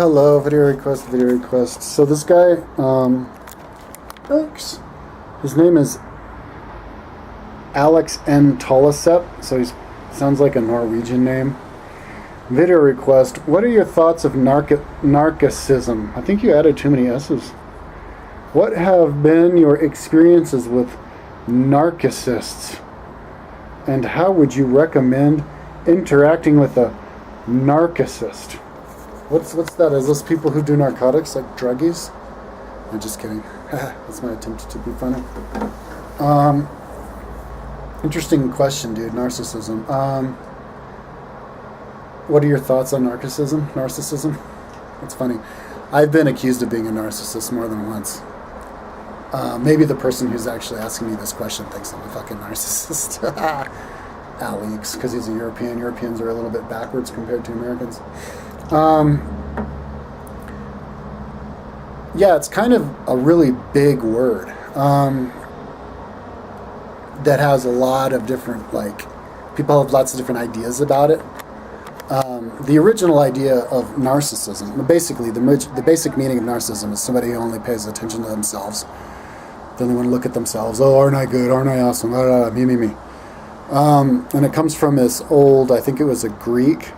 Hello, video request. So this guy, thanks. His name is Alex N. Tolasep, so he sounds like a Norwegian name. Video request. What are your thoughts of narcissism? I think you added too many S's. What have been your experiences with narcissists? And how would you recommend interacting with a narcissist? What's that? Is those people who do narcotics, like druggies? I'm just kidding. That's my attempt to be funny. Interesting question, dude. Narcissism. What are your thoughts on Narcissism? It's funny. I've been accused of being a narcissist more than once. Maybe the person who's actually asking me this question thinks I'm a fucking narcissist. Alex, because he's a European. Europeans are a little bit backwards compared to Americans. Yeah, it's kind of a really big word that has a lot of different, people have lots of different ideas about it. The original idea of narcissism, basically the basic meaning of narcissism is somebody who only pays attention to themselves. They only want to look at themselves. Oh, aren't I good? Aren't I awesome? Me. And it comes from this old, I think it was a Greek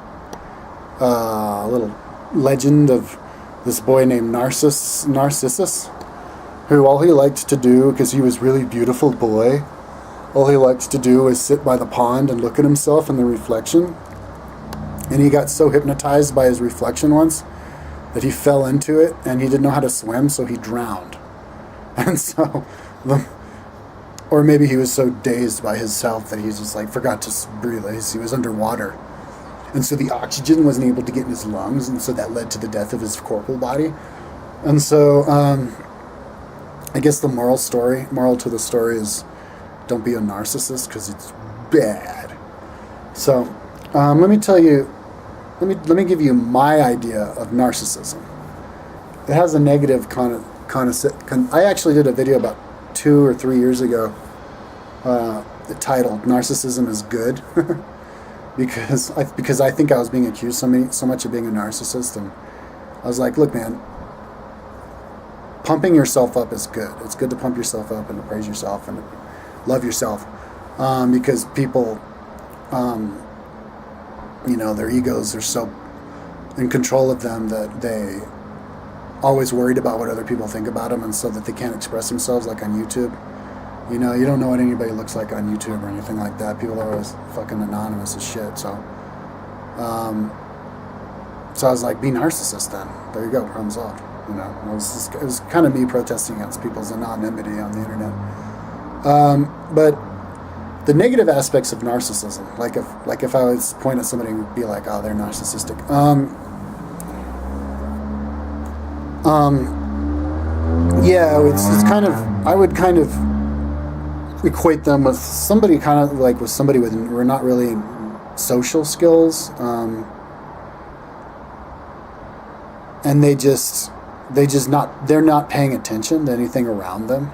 little legend of this boy named Narcissus, who all he liked to do, because he was a really beautiful boy, all he liked to do was sit by the pond and look at himself in the reflection. And he got so hypnotized by his reflection once that he fell into it, and he didn't know how to swim, so he drowned. And so, or maybe he was so dazed by himself that he just forgot to breathe. He was underwater. And so the oxygen wasn't able to get in his lungs, and so that led to the death of his corporal body. And so, I guess the moral to the story is, don't be a narcissist, because it's bad. So, let me give you my idea of narcissism. It has a negative I actually did a video about 2 or 3 years ago, titled "Narcissism is Good." because I think I was being accused so much of being a narcissist, and I was like, look, man, pumping yourself up is good. It's good to pump yourself up and to praise yourself and to love yourself, because people, their egos are so in control of them that they always worried about what other people think about them, and so that they can't express themselves, like on YouTube. You don't know what anybody looks like on YouTube or anything like that. People are always fucking anonymous as shit. So I was like, be narcissist then. There you go, problem solved. It was kind of me protesting against people's anonymity on the internet. But the negative aspects of narcissism, like if I was point at somebody and be like, oh, they're narcissistic. Yeah, it's kind of, I would kind of equate them with somebody with not really social skills, and they're not paying attention to anything around them.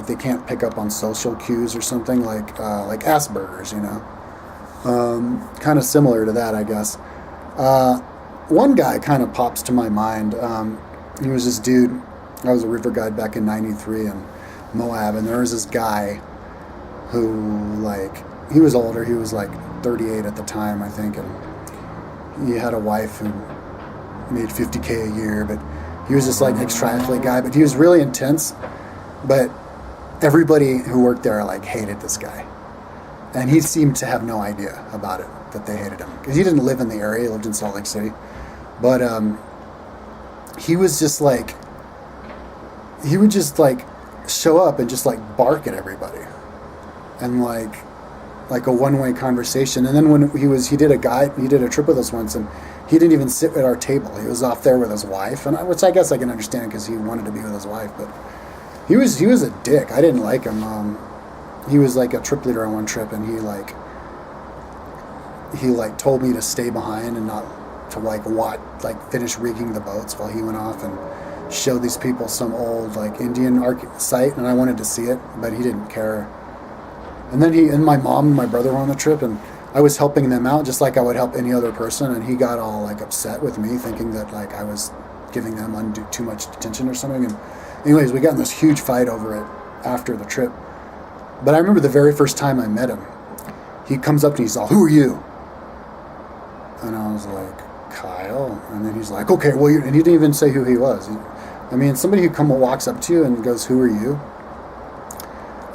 They can't pick up on social cues or something, like Asperger's, kind of similar to that, I guess. One guy kind of pops to my mind. He was this dude. I was a river guide back in '93 in Moab, and there was this guy who, he was older. He was 38 at the time, I think, and he had a wife who made $50K a year, but he was this ex-triathlete guy, but he was really intense. But everybody who worked there hated this guy, and he seemed to have no idea about it, that they hated him, because he didn't live in the area. He lived in Salt Lake City, but he was just he would just show up and just bark at everybody, and like a one-way conversation. And then when he did a trip with us once, and he didn't even sit at our table. He was off there with his wife, and which I guess I can understand, because he wanted to be with his wife, but he was a dick. I didn't like him. He was a trip leader on one trip, and he told me to stay behind and not to finish rigging the boats while he went off and showed these people some old Indian site, and I wanted to see it, but he didn't care. And then my mom and my brother were on the trip, and I was helping them out just like I would help any other person, and he got all like upset with me, thinking that like I was giving them too much attention or something. And anyways, we got in this huge fight over it after the trip. But I remember the very first time I met him, he comes up to me, he's all, "Who are you?" And I was like, "Kyle." And then he's like, "Okay, well," and he didn't even say who he was. Somebody who walks up to you and goes, "Who are you?"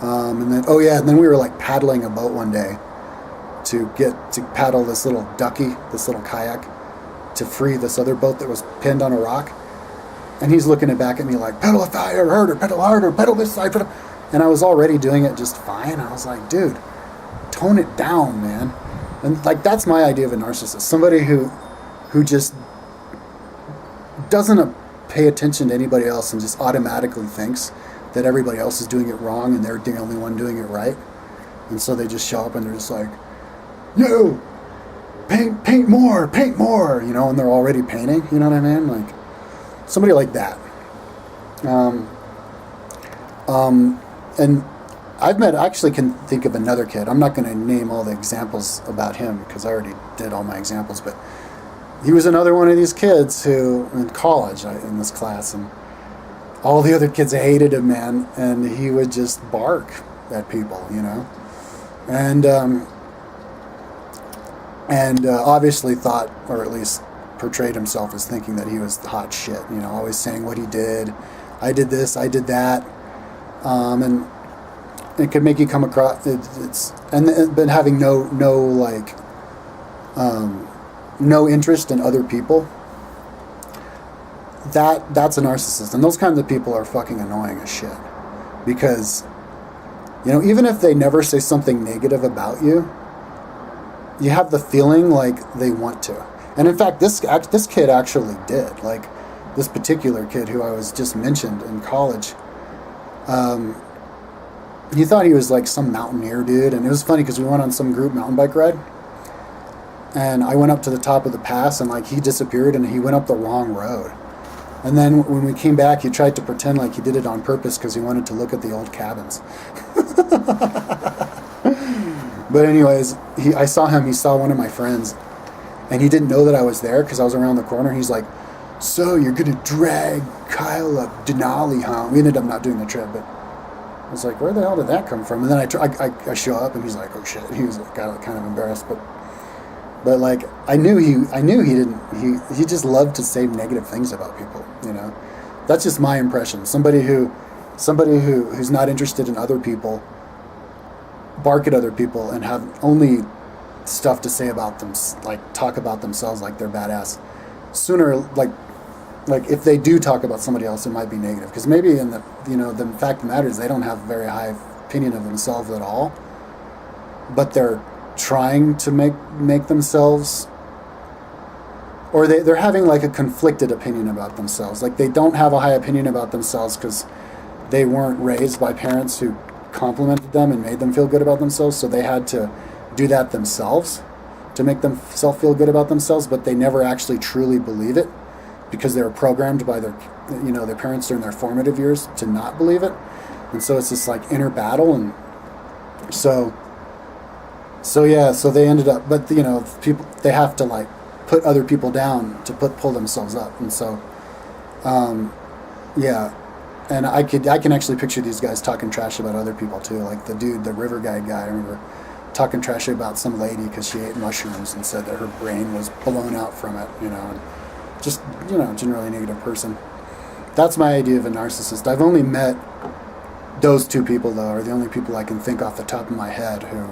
And then we were like paddling a boat one day to paddle this little ducky, this little kayak, to free this other boat that was pinned on a rock. And he's looking back at me like, "Pedal harder, pedal this side, pedal." And I was already doing it just fine. I was like, "Dude, tone it down, man." And like, that's my idea of a narcissist. Somebody who just doesn't pay attention to anybody else and just automatically thinks that everybody else is doing it wrong and they're the only one doing it right. And so they just show up and they're just like, "Yo, paint more, and they're already painting, you know what I mean? Like, somebody like that. And I actually can think of another kid. I'm not going to name all the examples about him because I already did all my examples, but he was another one of these kids who, in college, in this class, and all the other kids hated him, man, and he would just bark at people, and obviously thought, or at least portrayed himself as thinking that he was hot shit, always saying what he did. I did this, I did that, and it could make you come across but having no interest in other people. That's a narcissist, and those kinds of people are fucking annoying as shit, because even if they never say something negative about you, you have the feeling like they want to. And in fact, this kid actually did. Like, this particular kid who I was just mentioned in college, he thought he was like some mountaineer dude. And it was funny because we went on some group mountain bike ride, and I went up to the top of the pass, and like he disappeared and he went up the wrong road. And then when we came back, he tried to pretend like he did it on purpose because he wanted to look at the old cabins. But anyways, I saw him. He saw one of my friends, and he didn't know that I was there because I was around the corner. He's like, "So you're gonna drag Kyle up Denali, huh?" We ended up not doing the trip, but I was like, "Where the hell did that come from?" And then I show up, and he's like, "Oh shit." He was kind of embarrassed, but like I knew he didn't. He just loved to say negative things about people. That's just my impression. Somebody who's not interested in other people, bark at other people and have only stuff to say about them, like talk about themselves like they're badass. Sooner, like if they do talk about somebody else, it might be negative, because maybe the fact of the matter is they don't have a very high opinion of themselves at all, but they're trying to make themselves, or they're having like a conflicted opinion about themselves. Like, they don't have a high opinion about themselves because they weren't raised by parents who complimented them and made them feel good about themselves, so they had to do that themselves to make themselves feel good about themselves, but they never actually truly believe it because they were programmed by their parents during their formative years to not believe it. And so it's this like inner battle. And so they ended up, but people, they have to like put other people down to pull themselves up. And so and I can actually picture these guys talking trash about other people too. Like the river guy, I remember talking trash about some lady because she ate mushrooms and said that her brain was blown out from it, and just, generally negative person. That's my idea of a narcissist. I've only met those two people, though, are the only people I can think off the top of my head who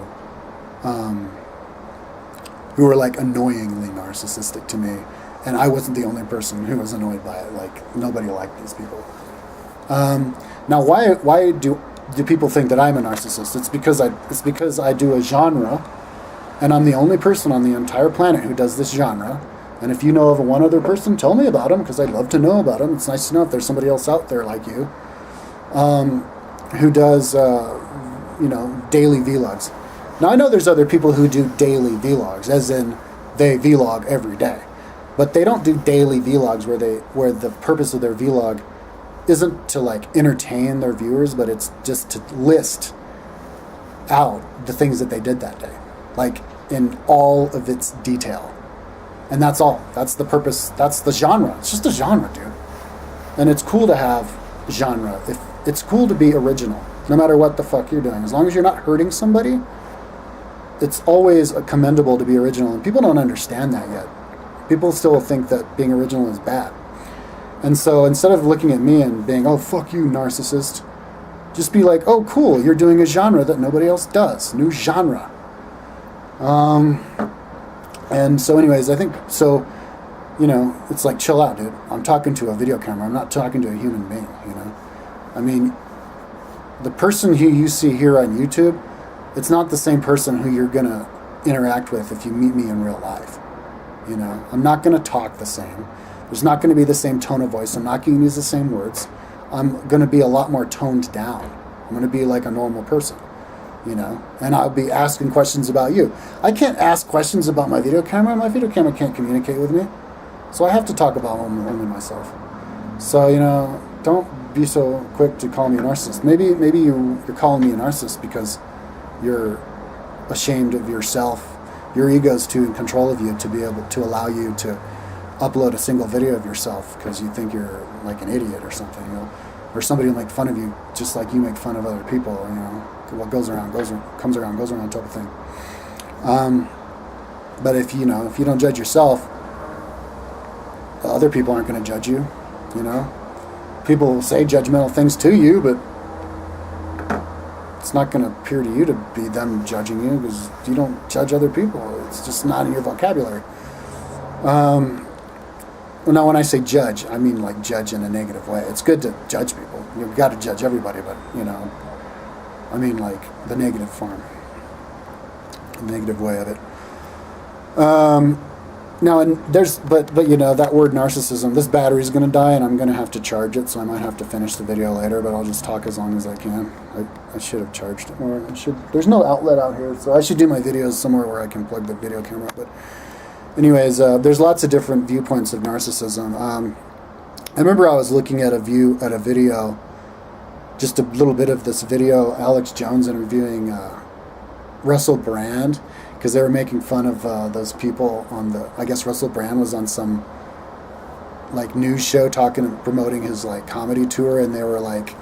are like annoyingly narcissistic to me. And I wasn't the only person who was annoyed by it. Like, nobody liked these people. Now, why do people think that I'm a narcissist? It's because I do a genre, and I'm the only person on the entire planet who does this genre. And if you know of one other person, tell me about them, because I'd love to know about them. It's nice to know if there's somebody else out there like you who does daily vlogs. Now, I know there's other people who do daily vlogs, as in they vlog every day, but they don't do daily vlogs where the purpose of their vlog isn't to like entertain their viewers, but it's just to list out the things that they did that day. Like, in all of its detail. And that's all. That's the purpose. That's the genre. It's just a genre, dude. And it's cool to have genre. It's cool to be original, no matter what the fuck you're doing. As long as you're not hurting somebody, it's always commendable to be original. And people don't understand that yet. People still think that being original is bad. And so instead of looking at me and being, oh, fuck you, narcissist, just be like, oh, cool, you're doing a genre that nobody else does. New genre. And so anyways, I think, so, you know, it's like, chill out, dude. I'm talking to a video camera. I'm not talking to a human being, you know. I mean, the person who you see here on YouTube, it's not the same person who you're going to interact with if you meet me in real life. You know, I'm not going to talk the same. There's not going to be the same tone of voice. I'm not going to use the same words. I'm going to be a lot more toned down. I'm going to be like a normal person, you know, and I'll be asking questions about you. I can't ask questions about my video camera. My video camera can't communicate with me. So I have to talk about only myself. So, you know, don't be so quick to call me a narcissist. Maybe you're calling me a narcissist because you're ashamed of yourself. Your ego's too in control of you to be able to allow you to upload a single video of yourself because you think you're like an idiot or something, you know, or somebody will make fun of you just like you make fun of other people, you know, what comes around goes around type of thing. But if you don't judge yourself, other people aren't going to judge you, you know. People will say judgmental things to you, but it's not going to appear to you to be them judging you because you don't judge other people. It's just not in your vocabulary. Well, now when I say judge, I mean like judge in a negative way. It's good to judge people. You've got to judge everybody, but, you know, I mean like the negative form, the negative way of it. Now, and but you know, that word narcissism, this battery's going to die and I'm going to have to charge it, so I might have to finish the video later, but I'll just talk as long as I can. I should have charged it more. There's no outlet out here, so I should do my videos somewhere where I can plug the video camera, but anyways, there's lots of different viewpoints of narcissism. I remember I was looking at a video, just a little bit of this video, Alex Jones interviewing Russell Brand, because they were making fun of those people on I guess Russell Brand was on some like news show promoting his like comedy tour, and they were like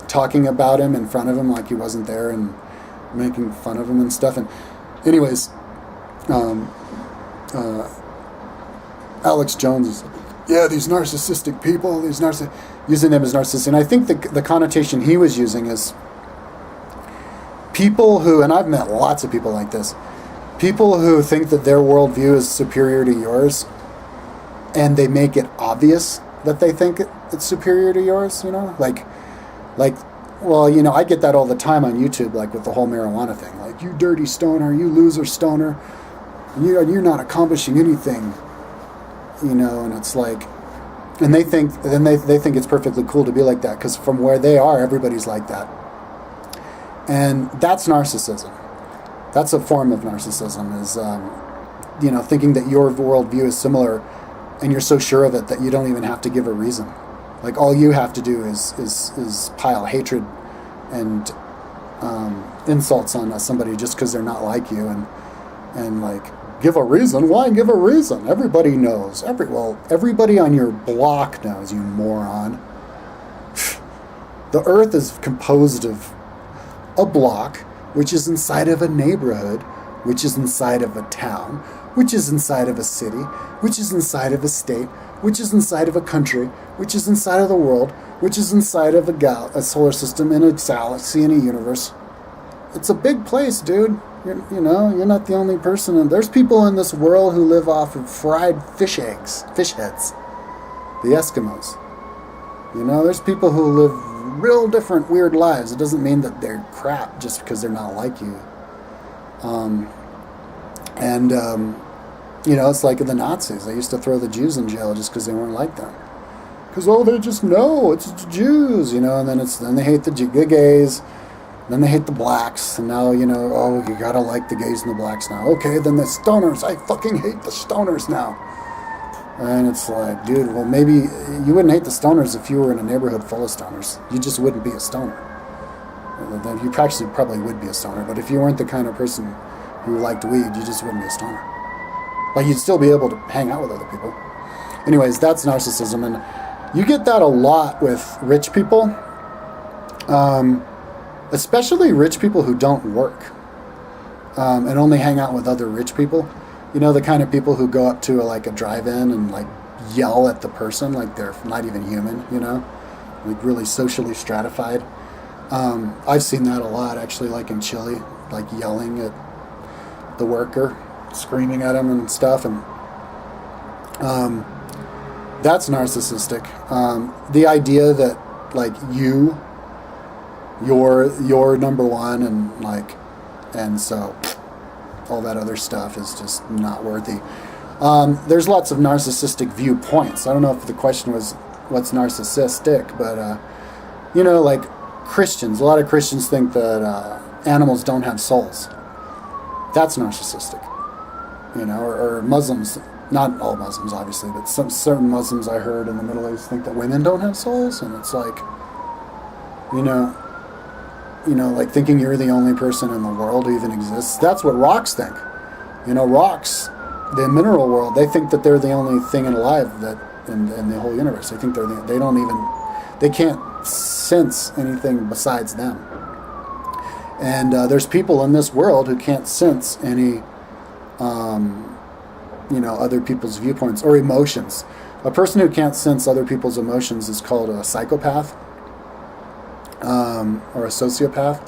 talking about him in front of him like he wasn't there and making fun of him and stuff. And anyways, Alex Jones is, yeah, these narcissistic people, using them as narcissists. And I think the connotation he was using is people who, and I've met lots of people like this, people who think that their worldview is superior to yours, and they make it obvious that they think it's superior to yours, you know? Like, well, you know, I get that all the time on YouTube, like with the whole marijuana thing. Like, you dirty stoner, you loser stoner, you're not accomplishing anything, you know, and it's like, and they think it's perfectly cool to be like that, because from where they are, everybody's like that. And that's narcissism. That's a form of narcissism, is, you know, thinking that your worldview is similar, and you're so sure of it that you don't even have to give a reason. Like, all you have to do is pile hatred and insults on somebody just because they're not like you, and like, give a reason. Why give a reason? Everybody knows. Everybody on your block knows, you moron. The earth is composed of a block, which is inside of a neighborhood, which is inside of a town, which is inside of a city, which is inside of a state, which is inside of a country, which is inside of the world, which is inside of a solar system, in a galaxy, in a universe. It's a big place, dude. You're not the only person. And there's people in this world who live off of fried fish heads. The Eskimos. You know, there's people who live real different, weird lives. It doesn't mean that they're crap just because they're not like you. You know, it's like the Nazis. They used to throw the Jews in jail just because they weren't like them. Because, they just know it's the Jews, you know, and then they hate the gays, then they hate the blacks, and now, you know, you gotta like the gays and the blacks now. Okay, then the stoners, I fucking hate the stoners now. And it's like, dude, well, maybe you wouldn't hate the stoners if you were in a neighborhood full of stoners. You just wouldn't be a stoner. then you actually probably would be a stoner. But if you weren't the kind of person who liked weed, you just wouldn't be a stoner. Like, you'd still be able to hang out with other people. Anyways, that's narcissism, and you get that a lot with rich people, especially rich people who don't work and only hang out with other rich people. You know, the kind of people who go up to a drive-in and like yell at the person like they're not even human, you know, like really socially stratified. I've seen that a lot, actually, like in Chile, like yelling at the worker, screaming at him and stuff, and that's narcissistic. The idea that like you're number one, and so all that other stuff is just not worthy. There's lots of narcissistic viewpoints. I don't know if the question was what's narcissistic, but you know, like Christians, a lot of Christians think that animals don't have souls. That's narcissistic. You know, or Muslims, not all Muslims obviously, but some certain Muslims I heard in the Middle East think that women don't have souls, and it's like, you know, like thinking you're the only person in the world who even exists. That's what rocks think. You know, rocks, the mineral world, they think that they're the only thing alive that in the whole universe. They think they can't sense anything besides them. And there's people in this world who can't sense any, other people's viewpoints or emotions. A person who can't sense other people's emotions is called a psychopath or a sociopath.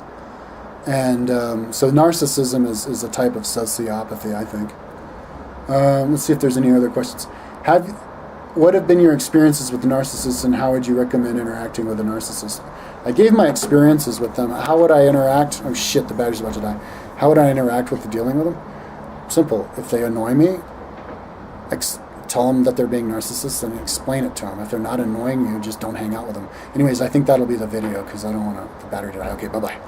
And so narcissism is a type of sociopathy, I think. Let's see if there's any other questions. What have been your experiences with narcissists, and how would you recommend interacting with a narcissist? I gave my experiences with them. How would I interact? Oh shit, the battery's about to die. How would I interact with dealing with them? Simple. If they annoy me, tell them that they're being narcissists and explain it to them. If they're not annoying you, just don't hang out with them. Anyways, I think that'll be the video because I don't want the battery to die. Okay, bye-bye.